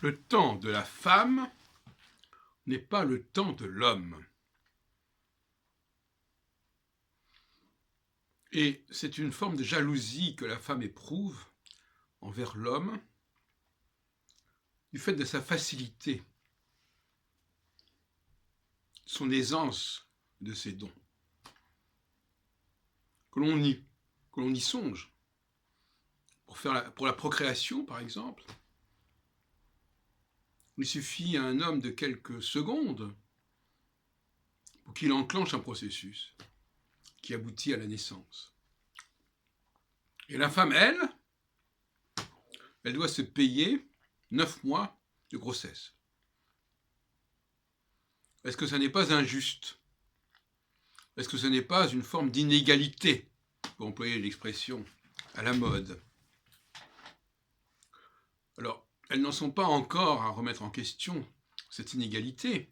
Le temps de la femme n'est pas le temps de l'homme. Et c'est une forme de jalousie que la femme éprouve envers l'homme du fait de sa facilité, son aisance de ses dons. Que l'on y songe. Pour la procréation, par exemple, il suffit à un homme de quelques secondes pour qu'il enclenche un processus qui aboutit à la naissance. Et la femme, elle doit se payer 9 mois de grossesse. Est-ce que ça n'est pas injuste? Est-ce que ce n'est pas une forme d'inégalité, pour employer l'expression à la mode? Alors, elles n'en sont pas encore à remettre en question cette inégalité.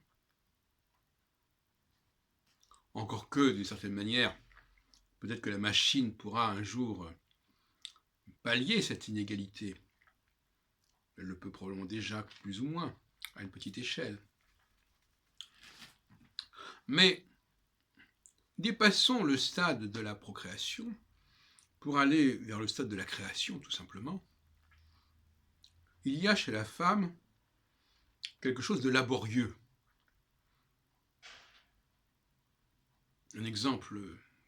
Encore que, d'une certaine manière, peut-être que la machine pourra un jour pallier cette inégalité. Elle le peut probablement déjà plus ou moins, à une petite échelle. Mais dépassons le stade de la procréation pour aller vers le stade de la création, tout simplement. Il y a chez la femme quelque chose de laborieux. Un exemple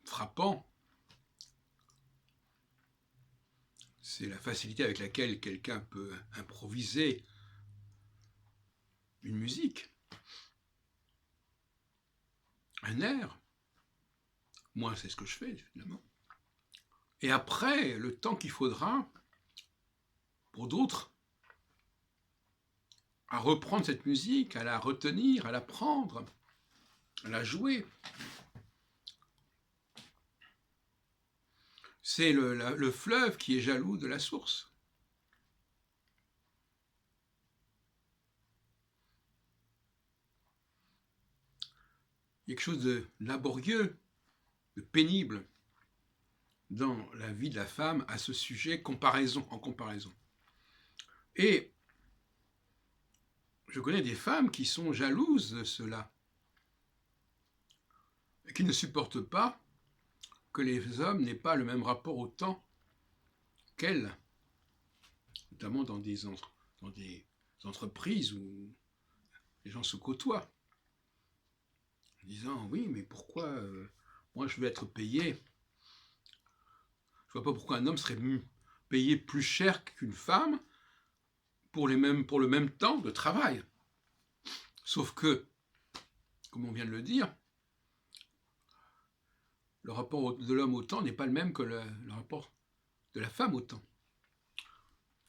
frappant, c'est la facilité avec laquelle quelqu'un peut improviser une musique, un air. Moi, c'est ce que je fais, évidemment. Et après, le temps qu'il faudra pour d'autres à reprendre cette musique, à la retenir, à l'apprendre, à la jouer. C'est le fleuve qui est jaloux de la source. Il y a quelque chose de laborieux, de pénible dans la vie de la femme à ce sujet, en comparaison. Et je connais des femmes qui sont jalouses de cela, et qui ne supportent pas que les hommes n'aient pas le même rapport au temps qu'elles, notamment dans des entreprises où les gens se côtoient, en disant oui, mais pourquoi moi je veux être payé? Je vois pas pourquoi un homme serait payé plus cher qu'une femme pour le même temps de travail. Sauf que, comme on vient de le dire, le rapport de l'homme au temps n'est pas le même que le rapport de la femme au temps.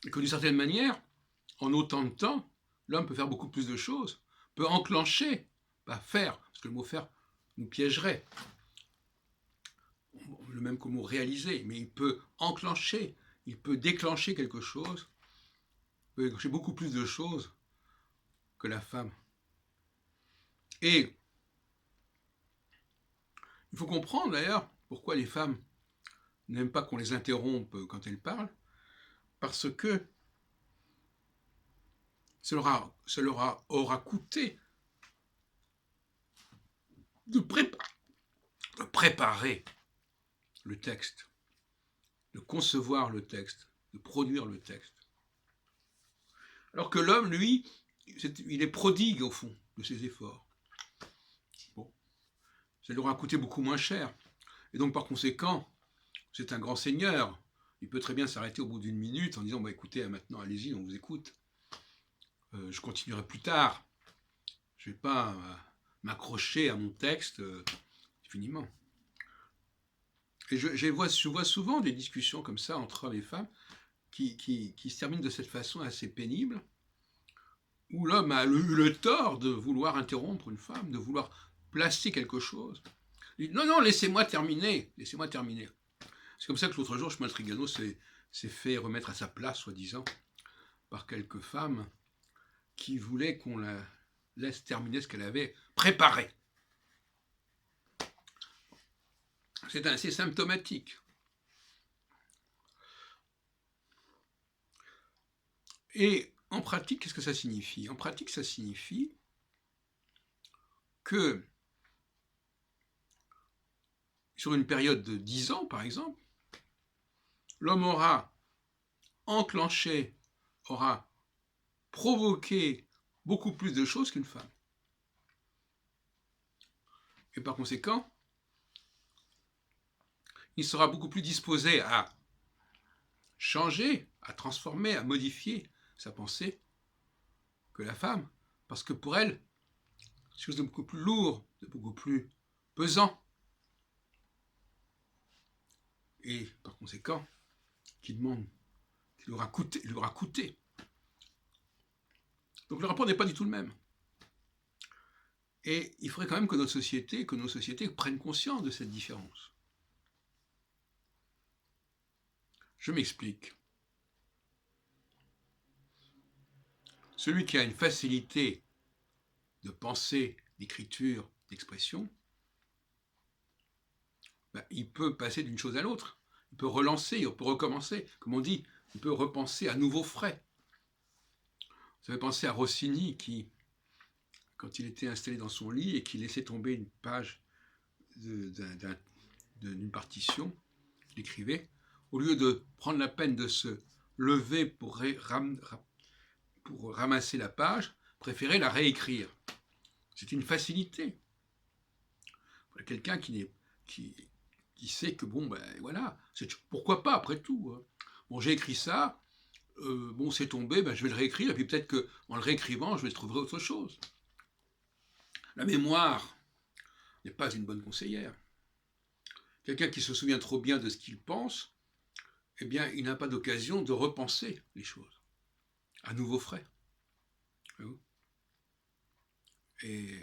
Et que d'une certaine manière, en autant de temps, l'homme peut faire beaucoup plus de choses, peut enclencher, pas faire, parce que le mot faire nous piégerait, le même que le mot réaliser, mais il peut enclencher, il peut déclencher quelque chose, il peut déclencher beaucoup plus de choses que la femme. Et il faut comprendre d'ailleurs pourquoi les femmes n'aiment pas qu'on les interrompe quand elles parlent, parce que ça leur aura coûté de préparer le texte, de concevoir le texte, de produire le texte. Alors que l'homme, lui, il est prodigue au fond de ses efforts. Bon, ça lui aura coûté beaucoup moins cher. Et donc par conséquent, c'est un grand seigneur. Il peut très bien s'arrêter au bout d'une minute en disant bah, écoutez, maintenant allez-y, on vous écoute. Je continuerai plus tard. Je ne vais pas m'accrocher à mon texte infiniment. Et je vois souvent des discussions comme ça entre hommes et femmes qui se terminent de cette façon assez pénible, où l'homme a eu le tort de vouloir interrompre une femme, de vouloir placer quelque chose. Il dit, non, non, laissez-moi terminer, laissez-moi terminer. C'est comme ça que l'autre jour, Chemin Trigano s'est fait remettre à sa place, soi-disant, par quelques femmes qui voulaient qu'on la laisse terminer ce qu'elle avait préparé. C'est assez symptomatique. Et en pratique, qu'est-ce que ça signifie? En pratique, ça signifie que sur une période de 10 ans, par exemple, l'homme aura enclenché, aura provoqué beaucoup plus de choses qu'une femme. Et par conséquent, il sera beaucoup plus disposé à changer, à transformer, à modifier sa pensée que la femme. Parce que pour elle, c'est quelque chose de beaucoup plus lourd, de beaucoup plus pesant. Et par conséquent, qui lui aura coûté. Donc le rapport n'est pas du tout le même. Et il faudrait quand même que nos sociétés prennent conscience de cette différence. Je m'explique. Celui qui a une facilité de pensée, d'écriture, d'expression, il peut passer d'une chose à l'autre. Il peut relancer, il peut recommencer. Comme on dit, il peut repenser à nouveau frais. Ça fait penser à Rossini qui, quand il était installé dans son lit et qu'il laissait tomber une page d'une partition, il écrivait, au lieu de prendre la peine de se lever pour ramasser la page, préférait la réécrire. C'est une facilité. Voilà, quelqu'un qui sait que bon, voilà, pourquoi pas après tout. Hein. Bon, j'ai écrit ça, bon, c'est tombé, je vais le réécrire, et puis peut-être qu'en le réécrivant, je vais trouver autre chose. La mémoire n'est pas une bonne conseillère. Quelqu'un qui se souvient trop bien de ce qu'il pense, eh bien, il n'a pas d'occasion de repenser les choses à nouveau frais. Et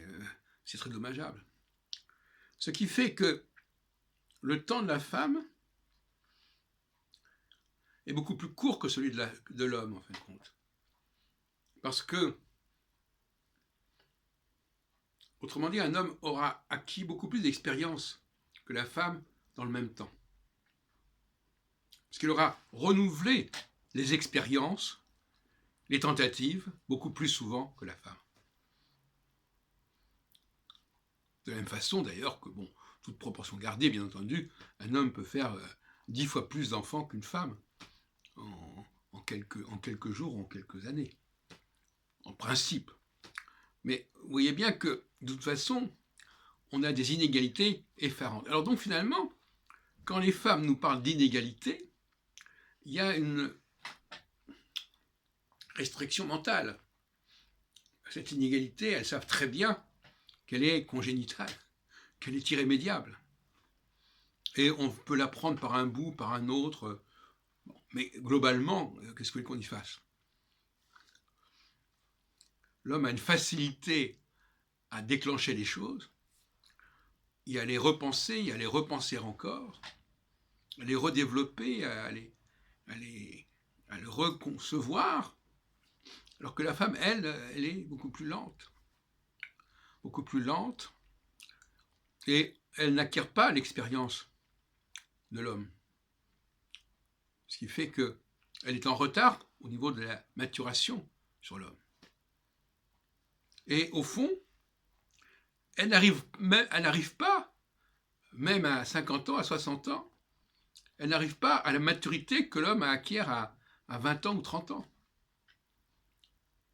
c'est très dommageable. Ce qui fait que le temps de la femme est beaucoup plus court que celui de l'homme, en fin de compte. Parce que, autrement dit, un homme aura acquis beaucoup plus d'expérience que la femme dans le même temps. Parce qu'il aura renouvelé les expériences, les tentatives, beaucoup plus souvent que la femme. De la même façon, d'ailleurs, que, bon, toute proportion gardée, bien entendu, un homme peut faire 10 fois plus d'enfants qu'une femme en quelques jours, en quelques années. En principe. Mais vous voyez bien que, de toute façon, on a des inégalités effarantes. Alors donc, finalement, quand les femmes nous parlent d'inégalité, il y a une restriction mentale. Cette inégalité, elles savent très bien qu'elle est congénitale, qu'elle est irrémédiable. Et on peut la prendre par un bout, par un autre. Bon, mais globalement, qu'est-ce que qu'on y fasse? L'homme a une facilité à déclencher les choses, et à les repenser, et à les repenser encore, à les redévelopper, à le reconcevoir, alors que la femme, elle est beaucoup plus lente, et elle n'acquiert pas l'expérience de l'homme. Ce qui fait qu'elle est en retard au niveau de la maturation sur l'homme. Et au fond, elle n'arrive pas, même à 50 ans, à 60 ans, elle n'arrive pas à la maturité que l'homme acquiert à 20 ans ou 30 ans.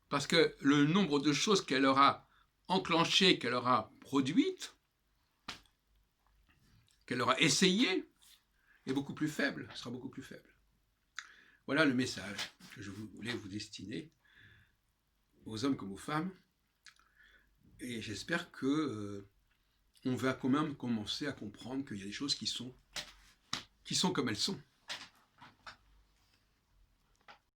Parce que le nombre de choses qu'elle aura enclenchées, qu'elle aura produites, qu'elle aura essayées, est beaucoup plus faible, sera beaucoup plus faible. Voilà le message que je voulais vous destiner, aux hommes comme aux femmes. Et j'espère que on va quand même commencer à comprendre qu'il y a des choses qui sont comme elles sont.